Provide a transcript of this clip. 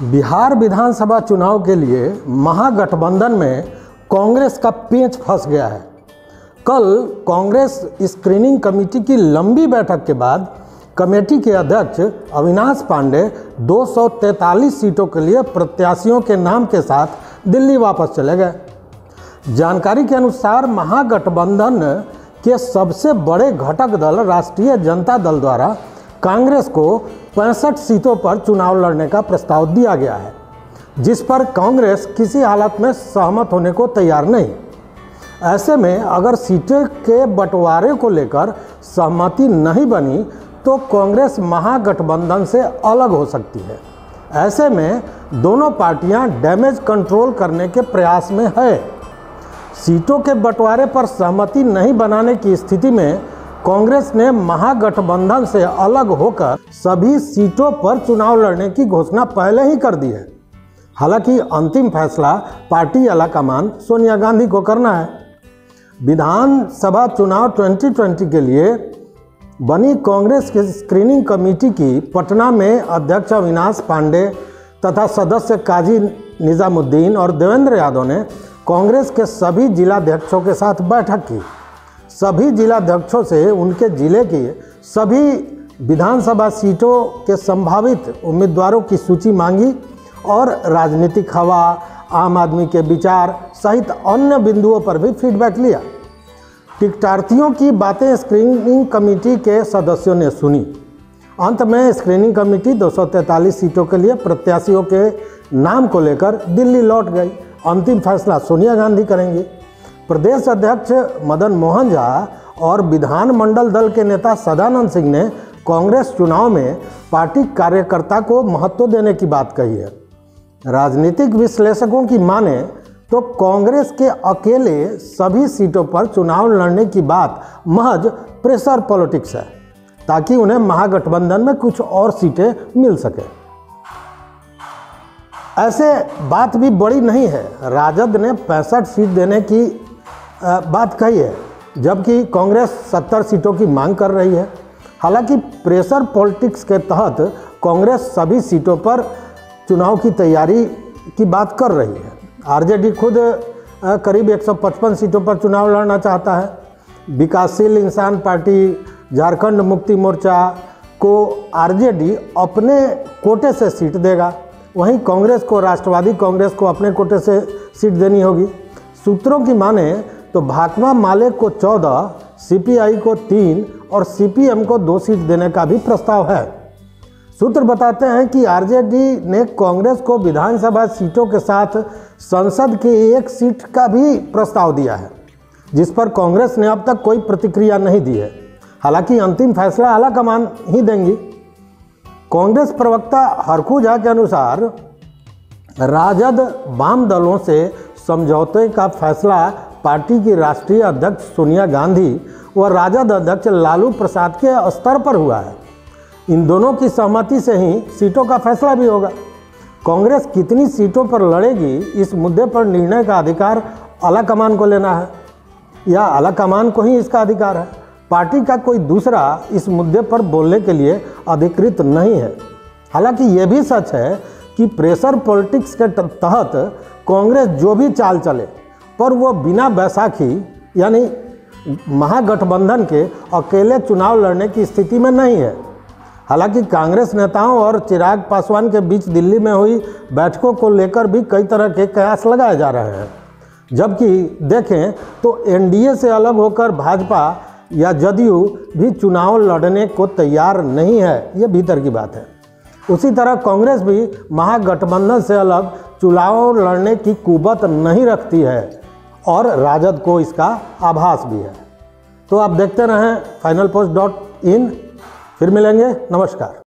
बिहार विधानसभा चुनाव के लिए महागठबंधन में कांग्रेस का पेंच फंस गया है। कल कांग्रेस स्क्रीनिंग कमेटी की लंबी बैठक के बाद कमेटी के अध्यक्ष अविनाश पांडे 243 सीटों के लिए प्रत्याशियों के नाम के साथ दिल्ली वापस चले गए। जानकारी के अनुसार महागठबंधन के सबसे बड़े घटक दल राष्ट्रीय जनता दल द्वारा कांग्रेस को 65 सीटों पर चुनाव लड़ने का प्रस्ताव दिया गया है, जिस पर कांग्रेस किसी हालत में सहमत होने को तैयार नहीं। ऐसे में अगर सीटों के बंटवारे को लेकर सहमति नहीं बनी तो कांग्रेस महागठबंधन से अलग हो सकती है। ऐसे में दोनों पार्टियां डैमेज कंट्रोल करने के प्रयास में है। सीटों के बंटवारे पर सहमति नहीं बनाने की स्थिति में कांग्रेस ने महागठबंधन से अलग होकर सभी सीटों पर चुनाव लड़ने की घोषणा पहले ही कर दी है। हालांकि अंतिम फैसला पार्टी आलाकमान सोनिया गांधी को करना है। विधानसभा चुनाव 2020 के लिए बनी कांग्रेस की स्क्रीनिंग कमेटी की पटना में अध्यक्ष अविनाश पांडे तथा सदस्य काजी निजामुद्दीन और देवेंद्र यादव ने कांग्रेस के सभी जिलाध्यक्षों के साथ बैठक की। सभी जिलाध्यक्षों से उनके जिले की सभी विधानसभा सीटों के संभावित उम्मीदवारों की सूची मांगी और राजनीतिक हवा, आम आदमी के विचार सहित अन्य बिंदुओं पर भी फीडबैक लिया। टिकटार्थियों की बातें स्क्रीनिंग कमेटी के सदस्यों ने सुनी। अंत में स्क्रीनिंग कमेटी 243 सीटों के लिए प्रत्याशियों के नाम को लेकर दिल्ली लौट गई। अंतिम फैसला सोनिया गांधी करेंगी। प्रदेश अध्यक्ष मदन मोहन झा और विधानमंडल दल के नेता सदानंद सिंह ने कांग्रेस चुनाव में पार्टी कार्यकर्ता को महत्व देने की बात कही है। राजनीतिक विश्लेषकों की माने तो कांग्रेस के अकेले सभी सीटों पर चुनाव लड़ने की बात महज प्रेशर पॉलिटिक्स है, ताकि उन्हें महागठबंधन में कुछ और सीटें मिल सके। ऐसे बात भी बड़ी नहीं है। राजद ने 65 सीट देने की बात कही है, जबकि कांग्रेस 70 सीटों की मांग कर रही है। हालांकि प्रेशर पॉलिटिक्स के तहत कांग्रेस सभी सीटों पर चुनाव की तैयारी की बात कर रही है। आरजेडी खुद करीब 155 सीटों पर चुनाव लड़ना चाहता है। विकासशील इंसान पार्टी, झारखंड मुक्ति मोर्चा को आरजेडी अपने कोटे से सीट देगा, वहीं कांग्रेस को, राष्ट्रवादी कांग्रेस को अपने कोटे से सीट देनी होगी। सूत्रों की माने तो भाकपा माले को 14, सीपीआई को 3 और सीपीएम को 2 सीट देने का भी प्रस्ताव है। सूत्र बताते हैं कि आरजेडी ने कांग्रेस को विधानसभा सीटों के साथ संसद की 1 सीट का भी प्रस्ताव दिया है, जिस पर कांग्रेस ने अब तक कोई प्रतिक्रिया नहीं दी है। हालांकि अंतिम फैसला आलाकमान ही देंगी। कांग्रेस प्रवक्ता हरखू झा के अनुसार राजद वाम दलों से समझौते का फैसला पार्टी की राष्ट्रीय अध्यक्ष सोनिया गांधी व राजद अध्यक्ष लालू प्रसाद के स्तर पर हुआ है। इन दोनों की सहमति से ही सीटों का फैसला भी होगा। कांग्रेस कितनी सीटों पर लड़ेगी, इस मुद्दे पर निर्णय का अधिकार आलाकमान को लेना है या आलाकमान को ही इसका अधिकार है। पार्टी का कोई दूसरा इस मुद्दे पर बोलने के लिए अधिकृत नहीं है। हालांकि ये भी सच है कि प्रेशर पॉलिटिक्स के तहत कांग्रेस जो भी चाल चले, पर वो बिना बैसाखी यानी महागठबंधन के अकेले चुनाव लड़ने की स्थिति में नहीं है। हालांकि कांग्रेस नेताओं और चिराग पासवान के बीच दिल्ली में हुई बैठकों को लेकर भी कई तरह के कयास लगाए जा रहे हैं। जबकि देखें तो एनडीए से अलग होकर भाजपा या जदयू भी चुनाव लड़ने को तैयार नहीं है, ये भीतर की बात है। उसी तरह कांग्रेस भी महागठबंधन से अलग चुनाव लड़ने की कुवत नहीं रखती है और राजद को इसका आभास भी है। तो आप देखते रहें finalpost.in। फिर मिलेंगे। नमस्कार।